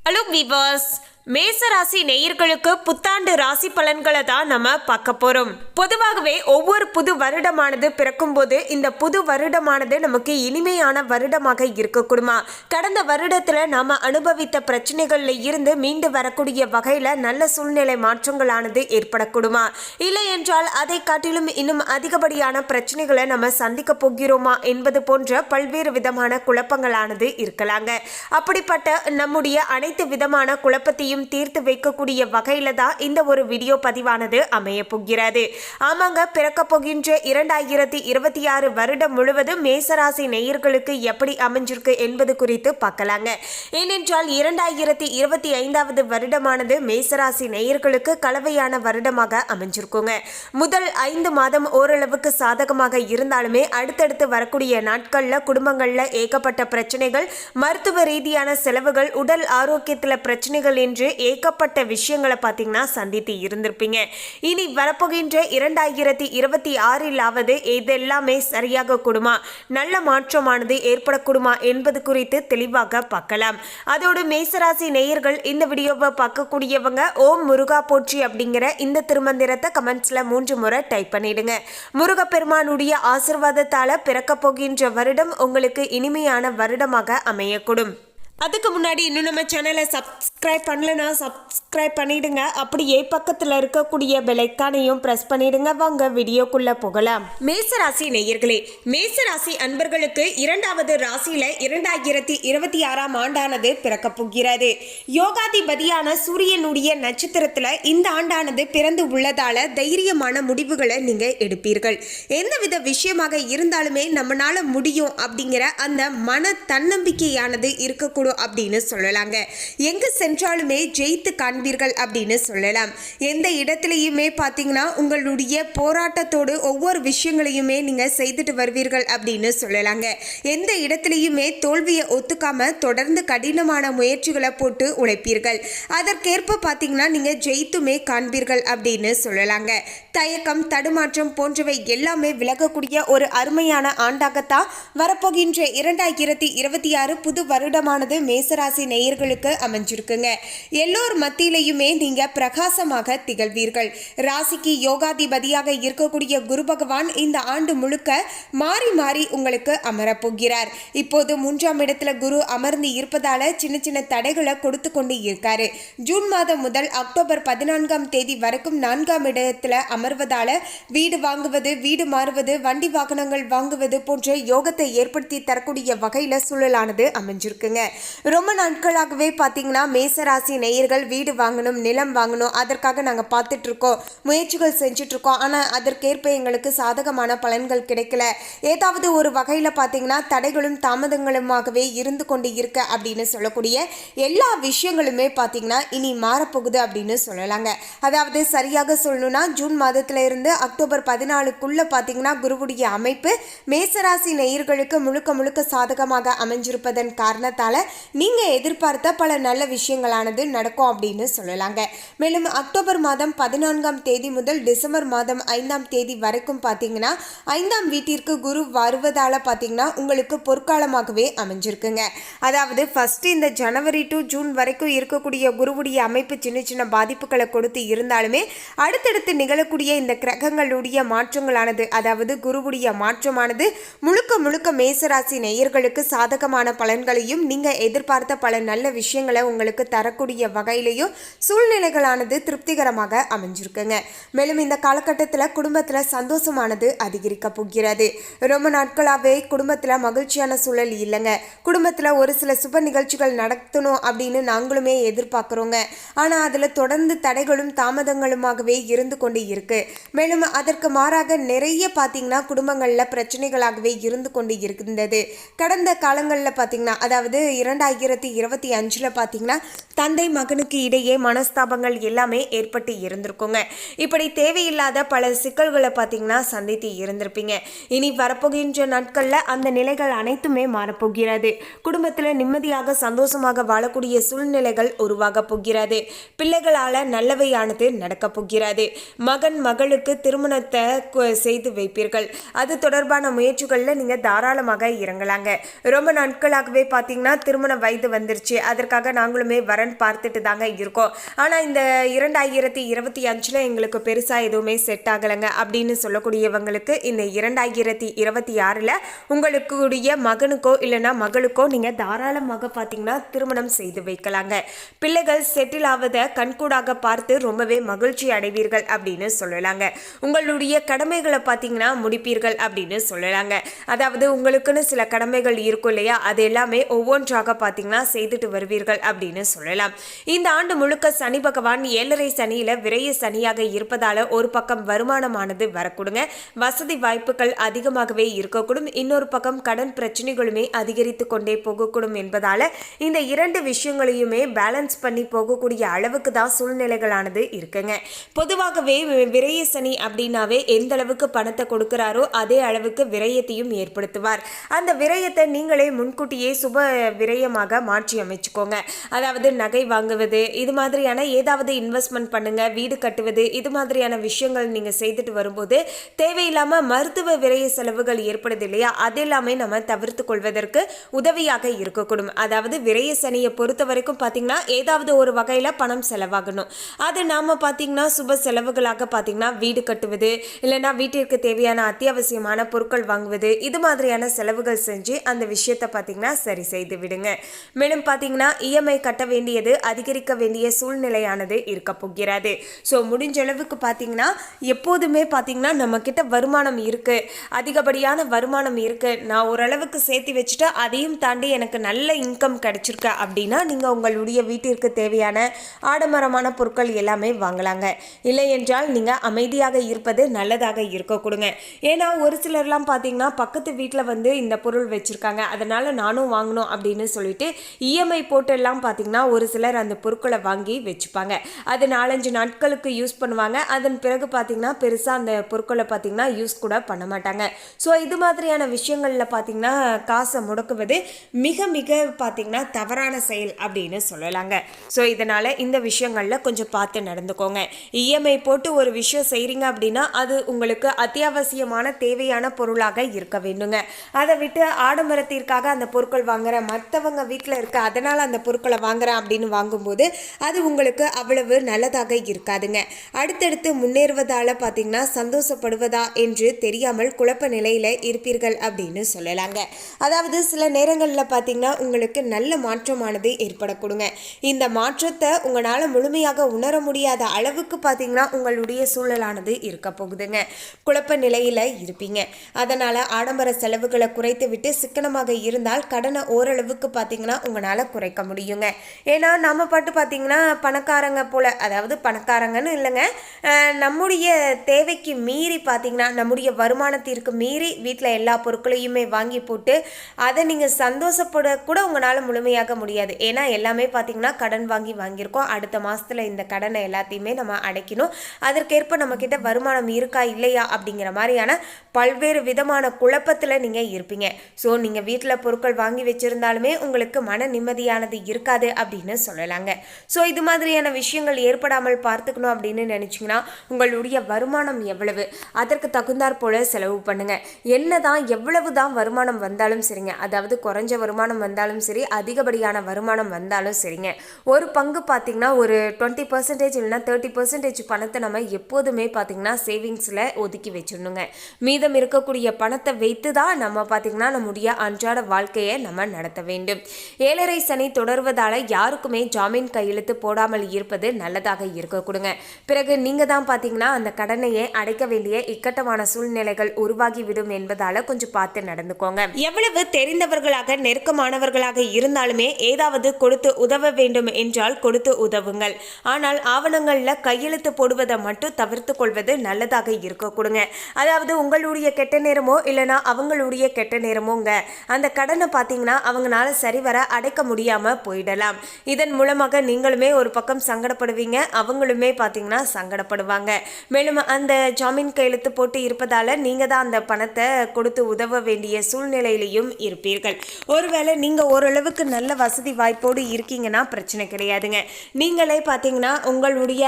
Hello viewers, மேசராசி நேயர்களுக்கு புத்தாண்டு ராசி பலன்களை தான் நம்ம பார்க்க போறோம். பொதுவாகவே ஒவ்வொரு புது வருடமானது பிறக்கும் போது இந்த புது வருடமானது நமக்கு இனிமையான வருடமாக இருக்கக்கூடுமா, கடந்த வருடத்துல நாம அனுபவித்த பிரச்சனைகள்ல இருந்து மீண்டு வரக்கூடிய வகையில நல்ல சூழ்நிலை மாற்றங்களானது ஏற்படக்கூடுமா, இல்லை என்றால் அதை காட்டிலும் இன்னும் அதிகப்படியான பிரச்சனைகளை நம்ம சந்திக்க போகிறோமா என்பது போன்ற பல்வேறு விதமான குழப்பங்களானது இருக்கலாங்க. அப்படிப்பட்ட நம்முடைய அனைத்து விதமான குழப்பத்தையும் தீர்த்து வைக்கக்கூடிய வகையில தான் இந்த ஒரு வீடியோ பதிவானது அமைய போகிறது. ஆமாங்க, பிறக்க போகின்ற 2026 வருடம் முழுவதும் மேசராசி நேயர்களுக்கு எப்படி அமைஞ்சிருக்கு என்பது குறித்து பார்க்கலாங்க. ஏனென்றால் 2025 வருடமானது மேசராசி நேயர்களுக்கு கலவையான வருடமாக அமைஞ்சிருக்குங்க. முதல் 5 மாதம் ஓரளவுக்கு சாதகமாக இருந்தாலுமே அடுத்தடுத்து வரக்கூடிய நாட்கள்ல குடும்பங்கள்ல ஏகப்பட்ட பிரச்சனைகள், மருத்துவ ரீதியான செலவுகள், உடல் ஆரோக்கியத்துல பிரச்சனைகள் என்று ஏகப்பட்ட விஷயங்களை பார்த்தீங்கன்னா சந்தித்து இருந்திருப்பீங்க. இனி வரப்போகின்ற 2026 இதெல்லாமே சரியாக கூடுமா, நல்ல மாற்றமானது ஏற்படக்கூடுமா என்பது குறித்து தெளிவாக பார்க்கலாம். அதோடு மேசராசி நேயர்கள் இந்த வீடியோவை பார்க்கக்கூடியவங்க ஓம் முருகா போற்றி அப்படிங்கிற இந்த திருமந்திரத்தை கமெண்ட்ஸ்ல 3 முறை டைப் பண்ணிடுங்க. முருகப்பெருமானுடைய ஆசீர்வாதத்தால பிறக்க போகின்ற வருடம் உங்களுக்கு இனிமையான வருடமாக அமையக்கூடும். அதுக்கு முன்னாடி இன்னும் நம்ம சேனலை சப்ஸ்கிரைப் பண்ணலன்னா சப்ஸ்கிரைப் பண்ணிடுங்க. அப்படியே பக்கத்தில் இருக்கக்கூடிய பெல் ஐகானையும் பிரஸ் பண்ணிடுங்க. வாங்க வீடியோக்குள்ள போகலாம். மேசராசி நேயர்களே, மேசராசி அன்பர்களுக்கு 2வது ராசியில 2026 ஆண்டானது பிறக்க போகிறது. யோகாதிபதியான சூரியனுடைய நட்சத்திரத்துல இந்த ஆண்டானது பிறந்து உள்ளதால தைரியமான முடிவுகளை நீங்க எடுப்பீர்கள். எந்தவித விஷயமாக இருந்தாலுமே நம்மளால முடியும் அப்படிங்கிற அந்த மன தன்னம்பிக்கையானது இருக்கக்கூடும் அப்படின்னு சொல்லலாங்க. எங்க சென்றாலுமே ஜெயித்து காண்பீர்கள் அப்படின்னு சொல்லலாம். எந்த இடத்துலையுமே பார்த்தீங்கன்னா உங்களுடைய போராட்டத்தோடு ஒவ்வொரு விஷயங்களையுமே நீங்க செய்துட்டு வருவீர்கள் அப்படின்னு சொல்லலாங்க. எந்த இடத்துலையுமே தோல்வியை ஒத்துக்காம தொடர்ந்து கடினமான முயற்சிகளை போட்டு உழைப்பீர்கள். அதற்கேற்ப பார்த்தீங்கன்னா நீங்க ஜெயித்துமே காண்பீர்கள் அப்படின்னு சொல்லலாங்க. தயக்கம், தடுமாற்றம் போன்றவை எல்லாமே விலகக்கூடிய ஒரு அருமையான ஆண்டாகத்தான் வரப்போகின்ற 2026 புது வருடமானது மேசராசி நேயர்களுக்கு அமைஞ்சிருக்குங்க. எல்லோர் மத்தியிலையுமே நீங்க பிரகாசமாக திகழ்வீர்கள். ராசிக்கு யோகாதிபதியாக இருக்கக்கூடிய குரு பகவான் இந்த ஆண்டு முழுக்க மாறி மாறி உங்களுக்கு அமரப்போகிறார். இப்போது 3ஆம் இடத்துல குரு அமர்ந்து இருப்பதால சின்ன சின்ன தடைகளை கொடுத்து கொண்டு இருக்காரு. ஜூன் மாதம் முதல் அக்டோபர் 14ஆம் தேதி வரைக்கும் 4ஆம் இடத்துல அமர்வதால வீடு வாங்குவது, வீடு மாறுவது, வண்டி வாகனங்கள் வாங்குவது போன்ற யோகத்தை ஏற்படுத்தி தரக்கூடிய வகையில சூழலானது அமைஞ்சிருக்குங்க. ரொம்ப நாட்களாகவே பார்த்தீங்கன்னா மேசராசி நேயர்கள் வீடு வாங்கணும், நிலம் வாங்கணும், அதற்காக நாங்கள் பார்த்துட்டு இருக்கோம், முயற்சிகள் செஞ்சுட்டு இருக்கோம். ஆனால் அதற்கேற்ப எங்களுக்கு சாதகமான பலன்கள் கிடைக்கல, ஏதாவது ஒரு வகையில் பார்த்தீங்கன்னா தடைகளும் தாமதங்களுமாகவே இருந்து கொண்டு இருக்க அப்படின்னு சொல்லக்கூடிய எல்லா விஷயங்களுமே பார்த்தீங்கன்னா இனி மாறப்போகுது அப்படின்னு சொல்லலாங்க. அதாவது சரியாக சொல்லணும்னா ஜூன் மாதத்துல இருந்து அக்டோபர் 14க்குள்ள பார்த்தீங்கன்னா குருவுடைய அமைப்பு மேசராசி நேயர்களுக்கு முழுக்க முழுக்க சாதகமாக அமைஞ்சிருப்பதன் காரணத்தால நீங்க எதிர்பார்த்த பல நல்ல விஷயங்களானது நடக்கும் அப்படின்னு சொல்லலாங்க. மேலும் அக்டோபர் மாதம் 14ஆம் தேதி முதல் டிசம்பர் மாதம் 5ஆம் தேதி வரைக்கும் பார்த்தீங்கன்னா 5ஆம் வீட்டிற்கு குரு வருவதால பார்த்தீங்கன்னா உங்களுக்கு பொற்காலமாகவே அமைஞ்சிருக்குங்க. அதாவது ஃபர்ஸ்ட் இந்த ஜனவரி டு ஜூன் வரைக்கும் இருக்கக்கூடிய குருவுடைய அமைப்பு சின்ன சின்ன பாதிப்புகளை கொடுத்து இருந்தாலுமே அடுத்தடுத்து நிகழக்கூடிய இந்த கிரகங்களுடைய மாற்றங்களானது, அதாவது குருவுடைய மாற்றமானது முழுக்க முழுக்க மேசராசி நேயர்களுக்கு சாதகமான பலன்களையும் நீங்க எதிர்பார்த்த பல நல்ல விஷயங்களை உங்களுக்கு தரக்கூடிய வகையிலையும் சூழ்நிலைகளானது திருப்திகரமாக அமைஞ்சிருக்குங்க. மேலும் இந்த காலகட்டத்தில் குடும்பத்தில் சந்தோஷமானது அதிகரிக்க போகிறது. ரொம்ப நாட்களாகவே குடும்பத்தில் மகிழ்ச்சியான சூழல் இல்லைங்க. குடும்பத்தில் ஒரு சில சுப நிகழ்ச்சிகள் நடத்தணும் அப்படின்னு நாங்களுமே எதிர்பார்க்குறோங்க. ஆனால் அதில் தொடர்ந்து தடைகளும் தாமதங்களுமாகவே இருந்து கொண்டு இருக்கு. மேலும் அதற்கு மாறாக நிறைய பார்த்தீங்கன்னா குடும்பங்களில் பிரச்சனைகளாகவே இருந்து கொண்டு இருந்தது. கடந்த காலங்களில் பார்த்தீங்கன்னா அதாவது 2025 பார்த்தீங்கன்னா தந்தை மகனுக்கு இடையே மனஸ்தாபங்கள் எல்லாமே ஏற்பட்டு இருந்திருக்குங்க. இப்படி தேவையில்லாத பல சிக்கல்களை பார்த்தீங்கன்னா சந்தித்து இருந்திருப்பீங்க. இனி வரப்போகின்ற நாட்களில் அந்த நிலைகள் அனைத்துமே மாறப்போகிறது. குடும்பத்தில் நிம்மதியாக சந்தோஷமாக வாழக்கூடிய சூழ்நிலைகள் உருவாக போகிறது. பிள்ளைகளால் நல்லவையானது நடக்க போகிறது. மகன் மகளுக்கு திருமணத்தை செய்து வைப்பீர்கள். அது தொடர்பான முயற்சிகளில் நீங்கள் தாராளமாக இறங்கலாங்க. ரொம்ப நாட்களாகவே பார்த்தீங்கன்னா திருமண வயது வந்துருச்சு, அதற்காக நாங்களுமே வரன் பார்த்துட்டு தாங்க இருக்கோம். ஆனால் இந்த 2025 எங்களுக்கு பெருசாக எதுவுமே செட் ஆகலைங்க அப்படின்னு சொல்லக்கூடியவங்களுக்கு இந்த 2026 உங்களுக்குடைய மகனுக்கோ இல்லைன்னா மகளுக்கோ நீங்கள் தாராளமாக பார்த்தீங்கன்னா திருமணம் செய்து வைக்கலாங்க. பிள்ளைகள் செட்டில் ஆவதை கண்கூடாக பார்த்து ரொம்பவே மகிழ்ச்சி அடைவீர்கள் அப்படின்னு சொல்லலாங்க. உங்களுடைய கடமைகளை பார்த்தீங்கன்னா முடிப்பீர்கள் அப்படின்னு சொல்லலாங்க. அதாவது உங்களுக்குன்னு சில கடமைகள் இருக்கும் இல்லையா, அது எல்லாமே ஒவ்வொன்றாக பார்த்தீங்கன்னா செய்துட்டு வருவீர்கள் அப்படின்னு சொல்லலாம். இந்த ஆண்டு முழுக்க சனி பகவான் 7.5 சனியில விரைய சனியாக இருப்பதால ஒரு பக்கம் வருமானமானது வரக்கூடுங்க, வசதி வாய்ப்புகள் அதிகமாகவே இருக்கக்கூடும். இன்னொரு பக்கம் கடன் பிரச்சனைகளுமே அதிகரித்து கொண்டே போகக்கூடும் என்பதால இந்த 2 விஷயங்களையுமே பேலன்ஸ் பண்ணி போகக்கூடிய அளவுக்கு தான் சூழ்நிலைகளானது இருக்குங்க. பொதுவாகவே விரைய சனி அப்படின்னாவே எந்த அளவுக்கு பணத்தை கொடுக்கிறாரோ அதே அளவுக்கு விரயத்தையும் ஏற்படுத்துவார். அந்த விரயத்தை நீங்களே முன்கூட்டியே சுப விரயமாக மாற்றி அமைச்சுக்கோங்க. அதாவது நகை வாங்குவது, இது மாதிரியான ஏதாவது இன்வெஸ்ட்மெண்ட் பண்ணுங்க, வீடு கட்டுவது, இது மாதிரியான விஷயங்கள் நீங்க செய்துட்டு வரும்போது தேவையில்லாம மருத்துவ விரய செலவுகள் ஏற்படுது இல்லையா, அதெல்லாமே நம்ம தவிர்த்து கொள்வதற்கு உதவியாக இருக்கக்கூடும். அதாவது விரய சனியை பொறுத்த வரைக்கும் பார்த்தீங்கன்னா ஏதாவது ஒரு வகையில பணம் செலவாகணும். அது நாம பார்த்தீங்கன்னா சுப செலவுகளாக பார்த்தீங்கன்னா வீடு கட்டுவது, இல்லைன்னா வீட்டிற்கு தேவையான அத்தியாவசியமான பொருட்கள் வாங்குவது, இது மாதிரியான செலவுகள் செஞ்சு அந்த விஷயத்தை பார்த்தீங்கன்னா சரி செய்து விடுங்க. மேலும் பார்த்தீங்கன்னா இஎம்ஐ கட்ட வேண்டியது அதிகரிக்க வேண்டிய சூழ்நிலையானது இருக்க போகிறது. ஸோ முடிஞ்ச அளவுக்கு பார்த்தீங்கன்னா எப்போதுமே பார்த்தீங்கன்னா நம்ம கிட்ட வருமானம் இருக்கு, அதிகப்படியான வருமானம் இருக்கு, நான் ஓரளவுக்கு சேர்த்து வச்சுட்டு அதையும் தாண்டி எனக்கு நல்ல இன்கம் கிடைச்சிருக்கு அப்படின்னா நீங்கள் உங்களுடைய வீட்டிற்கு தேவையான ஆடம்பரமான பொருட்கள் எல்லாமே வாங்கலாங்க. இல்லை என்றால் நீங்கள் அமைதியாக இருப்பது நல்லதாக இருக்க கொடுங்க. ஏன்னா ஒரு சிலர்லாம் பார்த்தீங்கன்னா பக்கத்து வீட்டில் வந்து இந்த பொருள் வச்சுருக்காங்க, அதனால் நானும் வாங்கணும் அப்படின்னு சொல்லிட்டு இஎம்ஐ போட்டு எல்லாம் பார்த்தீங்கன்னா ஒரு சிலர் அந்த பொருட்களை வாங்கி வச்சுப்பாங்க. அது 4-5 நாட்களுக்கு யூஸ் பண்ணுவாங்க. அதன் பிறகு பார்த்தீங்கன்னா பெருசாக அந்த பொருட்களை பார்த்தீங்கன்னா யூஸ் கூட பண்ண மாட்டாங்க. ஸோ இது மாதிரியான விஷயங்களில் பார்த்தீங்கன்னா காசை முடக்குவது மிக மிக பார்த்தீங்கன்னா தவறான செயல் அப்படின்னு சொல்லலாங்க. ஸோ இதனால் இந்த விஷயங்களில் கொஞ்சம் பார்த்து நடந்துக்கோங்க. இஎம்ஐ போட்டு ஒரு விஷயம் செய்கிறீங்க அப்படின்னா அது உங்களுக்கு அத்தியாவசியமான தேவையான பொருளாக இருக்க வேண்டுங்க. அதை விட்டு ஆடம்பரத்திற்காக அந்த பொருட்கள் வாங்குறேன், மற்றவங்க வீட்டில் இருக்க அதனால் அந்த பொருட்களை வாங்குறேன் அப்படின்னு வாங்கும்போது அது உங்களுக்கு அவ்வளவு நல்லதாக இருக்காதுங்க. அடுத்தடுத்து முன்னேறுவதால் பார்த்தீங்கன்னா சந்தோஷப்படுவதா என்று தெரியாமல் குழப்ப நிலையில் இருப்பீர்கள் அப்படின்னு சொல்லலாங்க. அதாவது சில நேரங்களில் பார்த்தீங்கன்னா உங்களுக்கு நல்ல மாற்றமானது ஏற்படக்கூடுங்க. இந்த மாற்றத்தை உங்களால் முழுமையாக உணர முடியாத அளவுக்கு பார்த்தீங்கன்னா உங்களுடைய சூழலானது இருக்க போகுதுங்க. குழப்ப நிலையில் இருப்பீங்க. அதனால் ஆடம்பர செலவுகளை குறைத்து விட்டு சிக்கனமாக இருந்தால் கடனை ஓரளவுக்கு பார்த்தீங்கன்னா உங்களால் குறைக்க முடியுங்க. ஏன்னா நம்ம பாட்டு பார்த்தீங்கன்னா பணக்காரங்க போல, அதாவது பணக்காரங்கன்னு இல்லைங்க, நம்முடைய தேவைக்கு மீறி பார்த்தீங்கன்னா நம்முடைய வருமானத்திற்கு மீறி வீட்டில் எல்லா பொருட்களையுமே வாங்கி போட்டு அதை நீங்கள் சந்தோஷப்படக்கூட உங்களால் முழுமையாக முடியாது. ஏன்னா எல்லாமே பார்த்தீங்கன்னா கடன் வாங்கியிருக்கோம், அடுத்த மாதத்தில் இந்த கடனை எல்லாத்தையுமே நம்ம அடைக்கணும், அதற்கேற்ப நம்மக்கிட்ட வருமானம் இருக்கா இல்லையா அப்படிங்கிற மாதிரியான பல்வேறு விதமான குழப்பத்தில் நீங்கள் இருப்பீங்க. ஸோ நீங்கள் வீட்டில் பொருட்கள் வாங்கி வச்சுருந்தாலுமே உங்களுக்கு மன நிம்மதியானது இருக்காது அப்படின்னு சொல்லலாங்க. ஸோ இது மாதிரியான விஷயங்கள் ஏற்படாமல் பார்த்துக்கணும் அப்படின்னு நினச்சிங்கன்னா உங்களுடைய வருமானம் எவ்வளவு அதற்கு தகுந்தாற் போல செலவு பண்ணுங்க. என்னதான் எவ்வளவு தான் வருமானம் வந்தாலும் சரிங்க, அதாவது குறைஞ்ச வருமானம் வந்தாலும் சரி, அதிகப்படியான வருமானம் வந்தாலும் சரிங்க, ஒரு பங்கு பார்த்தீங்கன்னா ஒரு 20% இல்லைன்னா 30% பணத்தை நம்ம எப்போதுமே பார்த்தீங்கன்னா சேவிங்ஸில் ஒதுக்கி வச்சிடணுங்க. மீதம் இருக்கக்கூடிய பணத்தை வைத்து தான் நம்ம பார்த்தீங்கன்னா நம்முடைய அன்றாட வாழ்க்கையை நம்ம நடத்த வேண்டும். 7.5 சனி தொடர்வதால் யாருக்குமே ஜாமீன் கையெழுத்து போடாமல் இருப்பது நல்லதாக இருக்க கொடுங்க. பிறகு நீங்கள் தான் பார்த்தீங்கன்னா அந்த கடனையே அடைக்க வேண்டிய இக்கட்டமான சூழ்நிலைகள் உருவாகிவிடும் என்பதால் கொஞ்சம் பார்த்து நடந்துக்கோங்க. எவ்வளவு தெரிந்தவர்களாக நெருக்கமானவர்களாக இருந்தாலுமே ஏதாவது கொடுத்து உதவ வேண்டும் என்றால் கொடுத்து உதவுங்கள். ஆனால் ஆவணங்களில் கையெழுத்து போடுவதை மட்டும் தவிர்த்து கொள்வது நல்லதாக இருக்க கொடுங்க. அதாவது உங்களுடைய கெட்ட நேரமோ இல்லைனா அவங்களுடைய கெட்ட நேரமோங்க அந்த கடனை பார்த்தீங்கன்னா அவங்களால சரிவர அடைக்க முடியாமல் போயிடலாம். இதன் மூலமாக நீங்களுமே ஒரு பக்கம் சங்கடப்படுவீங்க, அவங்களுமே பார்த்தீங்கன்னா சங்கடப்படுவாங்க. மேலும் அந்த ஜாமீன் கையெழுத்து போட்டு இருப்பதால் நீங்கள் தான் அந்த பணத்தை கொடுத்து உதவ வேண்டிய சூழ்நிலையிலையும் இருப்பீர்கள். ஒருவேளை நீங்கள் ஓரளவுக்கு நல்ல வசதி வாய்ப்போடு இருக்கீங்கன்னா பிரச்சனை கிடையாதுங்க. நீங்களே பார்த்தீங்கன்னா உங்களுடைய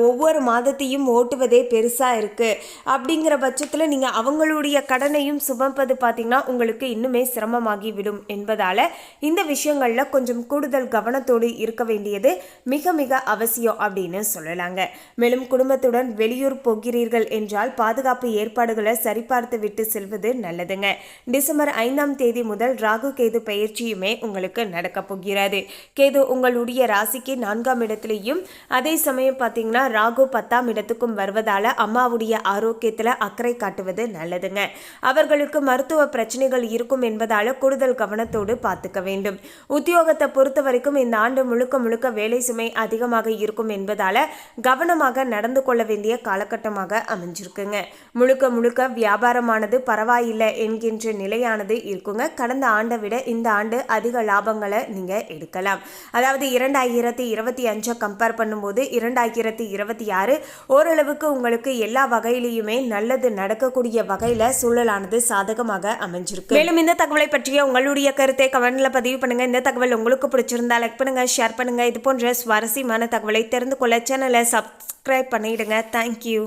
ஒவ்வொரு மாதத்தையும் ஓட்டுவதே பெருசாக இருக்குது அப்படிங்கிற பட்சத்தில் நீங்கள் அவங்களுடைய கடனையும் சுமப்பது பார்த்தீங்கன்னா உங்களுக்கு இன்னுமே சிரமமாகி விடும் என்பதால் இந்த விஷயங்களில் கொஞ்சம் கூடுதல் கவனத்தோடு இருக்க வேண்டியது மிக மிக அவசியம் அப்படின்னு சொல்லலாங்க. மேலும் குடும்பத்துடன் வெளியூர் போகிறீர்கள் என்றால் பாதுகாப்பு ஏற்பாடுகளை சரிபார்த்து விட்டு செல்வது நல்லதுங்க. டிசம்பர் 5ஆம் தேதி முதல் ராகு கேது பயிற்சியுமே உங்களுக்கு நடக்க போகிறது. கேது உங்களுடைய ராசிக்கு 4ஆம் இடத்திலையும் அதே சமயம் பார்த்தீங்கன்னா ராகு 10ஆம் இடத்துக்கும் வருவதால அம்மாவுடைய ஆரோக்கியத்தில் அக்கறை காட்டுவது நல்லதுங்க. அவர்களுக்கு மருத்துவ பிரச்சனைகள் இருக்கும் என்பதால கூடுதல் கவனத்தோடு பார்த்துக்க வேண்டும். உத்தியோகத்தை பொறுத்த வரைக்கும் இந்த ஆண்டு முழுக்க முழுக்க வேலை சுமை அதிகமாக இருக்கும் என்பதால கவனமாக நடந்து கொள்ள வேண்டிய காலகட்டமாக அமைஞ்சிருக்குங்க. முழுக்க முழுக்க வியாபாரமானது பரவாயில்லை என்கின்ற நிலையானது இருக்குங்க. கடந்த ஆண்டை விட இந்த ஆண்டு அதிக லாபங்களை நீங்க எடுக்கலாம். அதாவது 2025 கம்பேர் பண்ணும்போது 2026 ஓரளவுக்கு உங்களுக்கு எல்லா வகையிலையுமே நல்லது நடக்கக்கூடிய வகையில சூழலானது சாதகமாக அமைஞ்சிருக்கு. மேலும் இந்த தகவலை பற்றிய உங்களுடைய கருத்தை கமெண்ட்ல பதிவு பண்ணுங்க. இந்த தகவல் உங்களுக்கு பிடிச்சிருந்தா லைக் பண்ணுங்க, ஷேர் பண்ணுங்க. இது போன்ற சுவாரஸ்யமான தகவலை தெரிந்து கொள்ள சேனலை சப்ஸ்கிரைப் பண்ணிடுங்க. தேங்க்யூ.